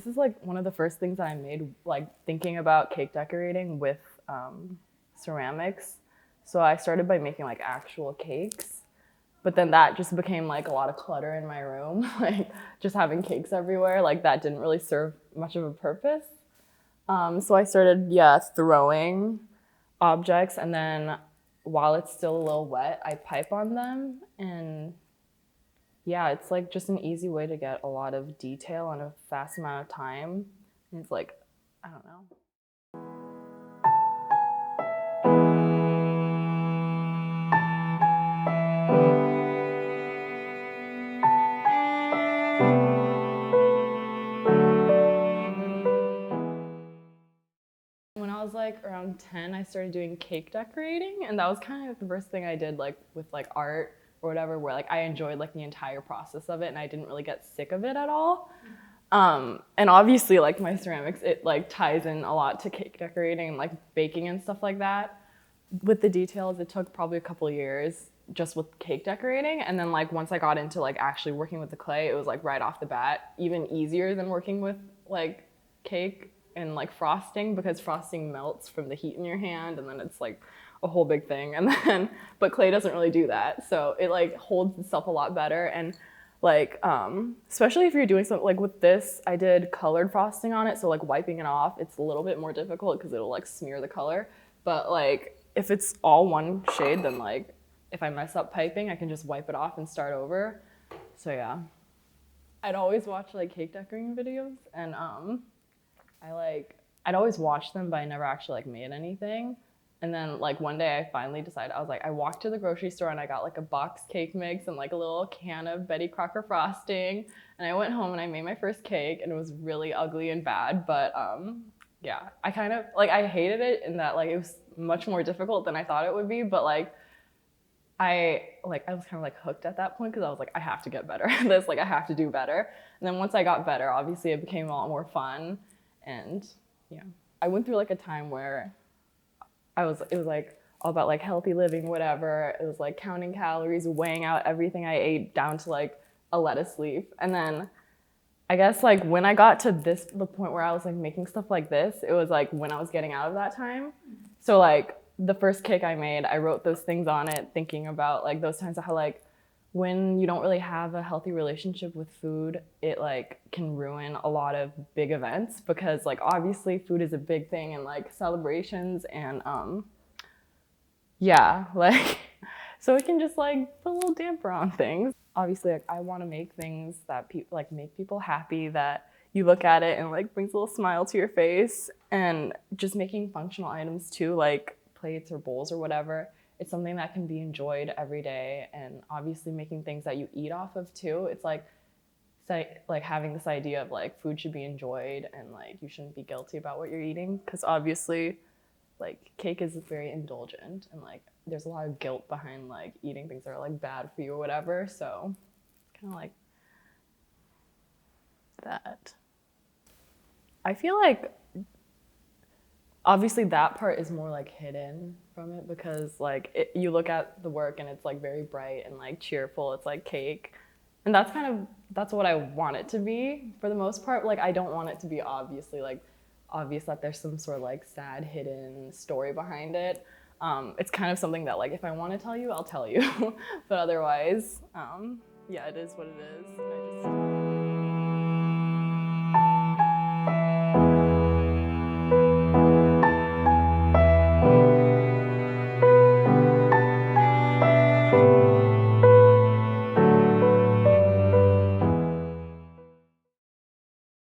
This is like one of the first things that I made, like thinking about cake decorating with ceramics. So I started by making like actual cakes, but then that just became like a lot of clutter in my room, like just having cakes everywhere. Like that didn't really serve much of a purpose. So I started, yeah, throwing objects, and then while it's still a little wet, I pipe on them, and yeah, it's like just an easy way to get a lot of detail in a fast amount of time. And it's like, I don't know. When I was like around 10, I started doing cake decorating, and that was kind of the first thing I did like with like art or whatever, where like I enjoyed like the entire process of it and I didn't really get sick of it at all. And obviously like my ceramics, it like ties in a lot to cake decorating and like baking and stuff like that. With the details, it took probably a couple of years just with cake decorating. And then like once I got into like actually working with the clay, it was like right off the bat, even easier than working with like cake and like frosting, because frosting melts from the heat in your hand and then it's like a whole big thing. And then, but clay doesn't really do that. So it like holds itself a lot better. And like, especially if you're doing something like with this, I did colored frosting on it. So like wiping it off, it's a little bit more difficult because it'll like smear the color. But like if it's all one shade, then like if I mess up piping, I can just wipe it off and start over. So yeah. I'd always watch like cake decorating videos, and I'd always watch them, but I never actually like made anything. And then like one day I finally decided, I was like, I walked to the grocery store and I got like a box cake mix and like a little can of Betty Crocker frosting. And I went home and I made my first cake, and it was really ugly and bad. But yeah, I kind of like, I hated it in that like it was much more difficult than I thought it would be. But like I was kind of like hooked at that point because I was like, I have to get better at this. Like I have to do better. And then once I got better, obviously it became a lot more fun. And yeah, I went through like a time where it was like all about like healthy living, whatever. It was like counting calories, weighing out everything I ate down to like a lettuce leaf. And then I guess like when I got to the point where I was like making stuff like this, it was like when I was getting out of that time. So like the first cake I made, I wrote those things on it, thinking about like those times of how like when you don't really have a healthy relationship with food, it like can ruin a lot of big events, because like obviously food is a big thing in like celebrations, and yeah, like so it can just like put a little damper on things. Obviously like I want to make things that like make people happy, that you look at it and like brings a little smile to your face. And just making functional items too, like plates or bowls or whatever, it's something that can be enjoyed every day. And obviously making things that you eat off of too, it's like having this idea of like food should be enjoyed and like you shouldn't be guilty about what you're eating, because obviously like cake is very indulgent, and like there's a lot of guilt behind like eating things that are like bad for you or whatever. So kind of like that. I feel like obviously that part is more like hidden from it, because like you look at the work and it's like very bright and like cheerful. It's like cake, and that's what I want it to be for the most part. Like I don't want it to be obvious that there's some sort of like sad hidden story behind it. It's kind of something that like if I want to tell you, I'll tell you, but otherwise, yeah, it is what it is. And I just